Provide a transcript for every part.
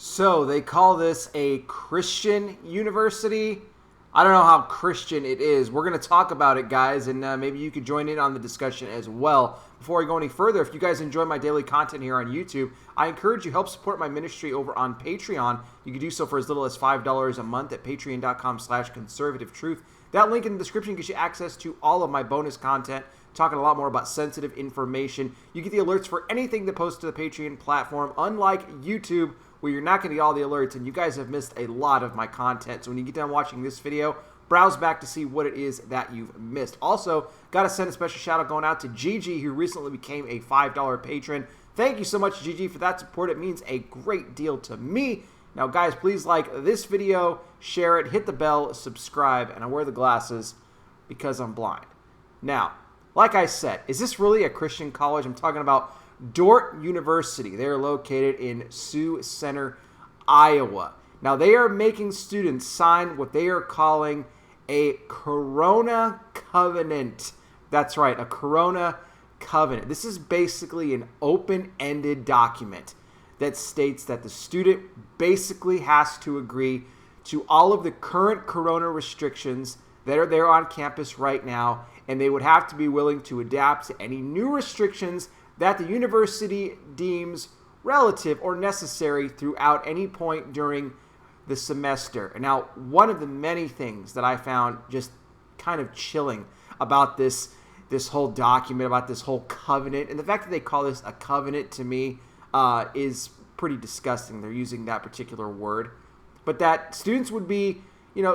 So they call this a Christian university. I don't know how Christian it is. We're going to talk about it, guys, and maybe you could join in on the discussion as well. Before we go any further, if you guys enjoy my daily content here on YouTube, I encourage you to help support my ministry over on Patreon. You can do so for as little as $5 a month at patreon.com/conservativetruth. That link in the description gives you access to all of my bonus content, talking a lot more about sensitive information. You get the alerts for anything that posts to the Patreon platform, unlike YouTube, where you're not going to get all the alerts, and you guys have missed a lot of my content. So when you get done watching this video, browse back to see what it is that you've missed. Also, got to send a special shout out going out to Gigi, who recently became a $5 patron. Thank you so much, Gigi, for that support. It means a great deal to me. Now, guys, please like this video, share it, hit the bell, subscribe, and I wear the glasses because I'm blind. Now, like I said, is this really a Christian college? I'm talking about Dordt University. They're located in Sioux Center, Iowa. Now, they are making students sign what they are calling a Corona Covenant. That's right, a Corona Covenant. This is basically an open-ended document that states that the student basically has to agree to all of the current corona restrictions that are there on campus right now, and they would have to be willing to adapt to any new restrictions that the university deems relative or necessary throughout any point during the semester. And now, one of the many things that I found just kind of chilling about this whole document, about this whole covenant, and the fact that they call this a covenant to me is pretty disgusting. They're using that particular word. But that students would be,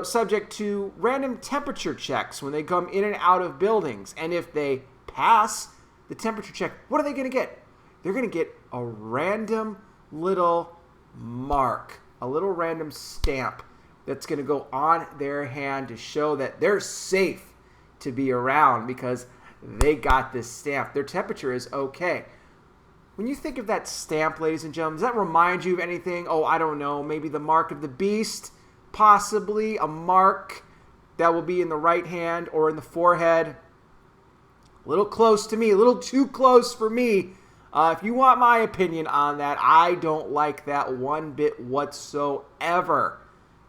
subject to random temperature checks when they come in and out of buildings. And if they pass the temperature check, what are they going to get? They're going to get a random little mark, a little random stamp that's going to go on their hand to show that they're safe to be around because they got this stamp. Their temperature is okay. When you think of that stamp, ladies and gentlemen, does that remind you of anything? Oh, I don't know, maybe the mark of the beast, possibly a mark that will be in the right hand or in the forehead. A little close to me, a little too close for me. If you want my opinion on that, I don't like that one bit whatsoever.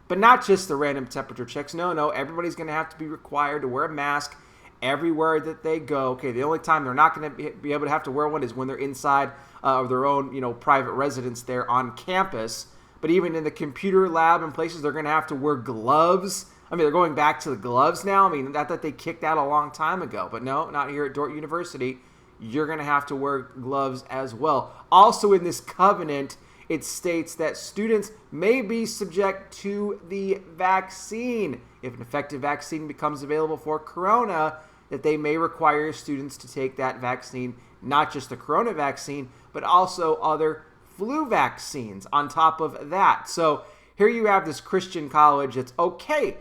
But not just the random temperature checks. No, everybody's going to have to be required to wear a mask everywhere that they go. Okay, the only time they're not going to be able to have to wear one is when they're inside of their own, private residence there on campus. But even in the computer lab and places, they're going to have to wear gloves. I mean, they're going back to the gloves now. I mean, not that they kicked that a long time ago, but no, not here at Dordt University. You're going to have to wear gloves as well. Also in this covenant, it states that students may be subject to the vaccine. If an effective vaccine becomes available for corona, that they may require students to take that vaccine, not just the corona vaccine, but also other flu vaccines on top of that. So here you have this Christian college that's okay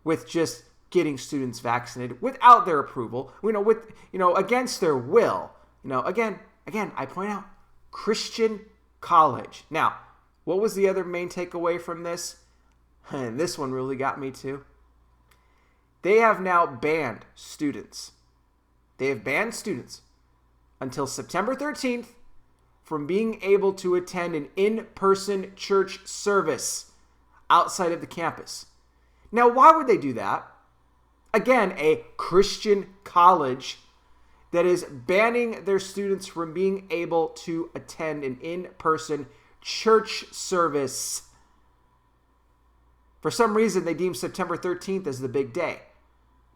with just getting students vaccinated without their approval, against their will. Again, I point out, Christian college. Now, what was the other main takeaway from this? And this one really got me too. They have now banned students. They have banned students until September 13th from being able to attend an in-person church service outside of the campus. Now, why would they do that? Again, a Christian college that is banning their students from being able to attend an in-person church service. For some reason, they deem September 13th as the big day,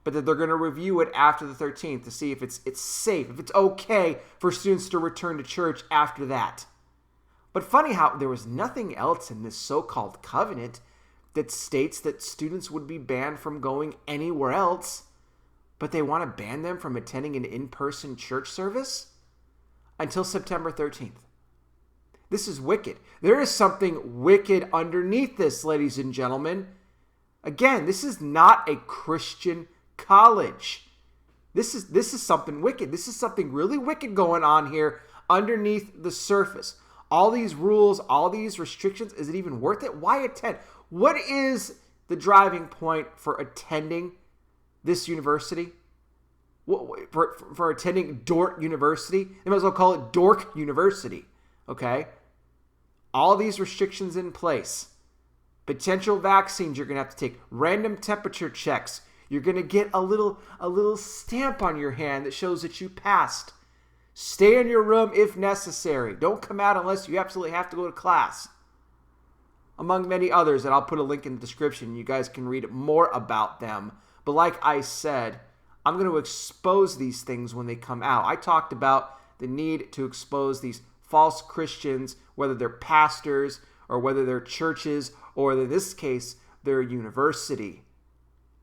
but that they're going to review it after the 13th to see if it's safe, if it's okay for students to return to church after that. But funny how there was nothing else in this so-called covenant that states that students would be banned from going anywhere else, but they want to ban them from attending an in-person church service until September 13th. This is wicked. There is something wicked underneath this, ladies and gentlemen. Again, this is not a Christian college. This is something wicked. This is something really wicked going on here underneath the surface. All these rules, all these restrictions, is it even worth it? Why attend? What is the driving point for attending this university? For attending Dordt University? They might as well call it Dork University, okay? all these restrictions in place, potential vaccines you're going to have to take, random temperature checks, you're going to get a little stamp on your hand that shows that you passed. Stay in your room if necessary. Don't come out unless you absolutely have to go to class. Among many others that I'll put a link in the description. You guys can read more about them. But like I said, I'm going to expose these things when they come out. I talked about the need to expose these false Christians, whether they're pastors or whether they're churches or in this case, they're a university.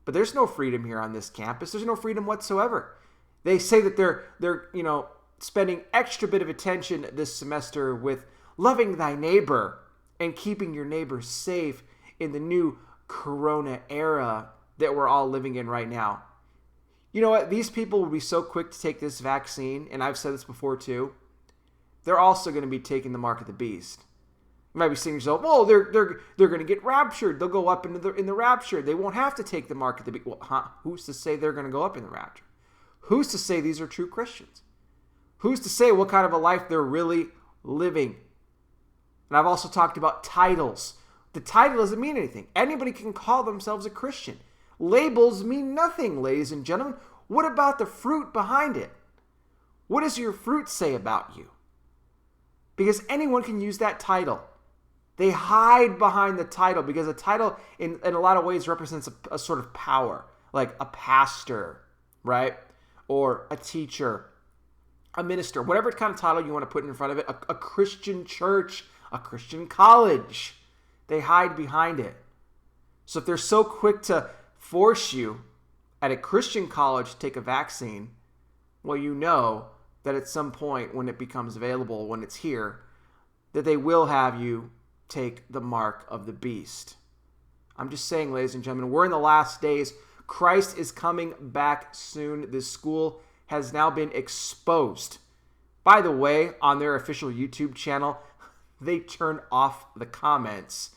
But there's no freedom here on this campus. There's no freedom whatsoever. They say that they're spending extra bit of attention this semester with loving thy neighbor and keeping your neighbor safe in the new corona era that we're all living in right now. You know what? These people will be so quick to take this vaccine, and I've said this before too. They're also going to be taking the mark of the beast. You might be saying to yourself, "Well, they're going to get raptured. They'll go up in the rapture. They won't have to take the mark of the beast." Well, who's to say they're going to go up in the rapture? Who's to say these are true Christians? Who's to say what kind of a life they're really living? And I've also talked about titles. The title doesn't mean anything. Anybody can call themselves a Christian. Labels mean nothing, ladies and gentlemen. What about the fruit behind it? What does your fruit say about you? Because anyone can use that title. They hide behind the title because a title in a lot of ways represents a sort of power, like a pastor, right? Or a teacher, a minister, whatever kind of title you want to put in front of it, a Christian church, a Christian college. They hide behind it. So if they're so quick to force you at a Christian college to take a vaccine, well, you know that at some point when it becomes available, when it's here, that they will have you take the mark of the beast. I'm just saying, ladies and gentlemen, we're in the last days. Christ is coming back soon. This school has now been exposed. By the way, on their official YouTube channel, they turned off the comments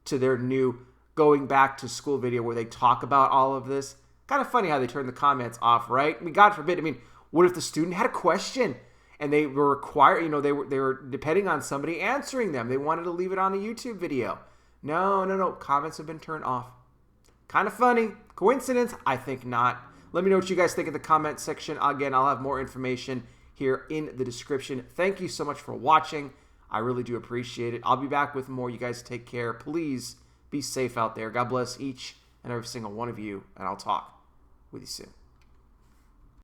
to their new going back to school video where they talk about all of this. Kind of funny how they turn the comments off, right? I mean, God forbid. I mean, what if the student had a question and they were required, they were depending on somebody answering them. They wanted to leave it on a YouTube video. No. Comments have been turned off. Kind of funny. Coincidence? I think not. Let me know what you guys think in the comment section. Again, I'll have more information here in the description. Thank you so much for watching. I really do appreciate it. I'll be back with more. You guys take care. Please be safe out there. God bless each and every single one of you, and I'll talk with you soon.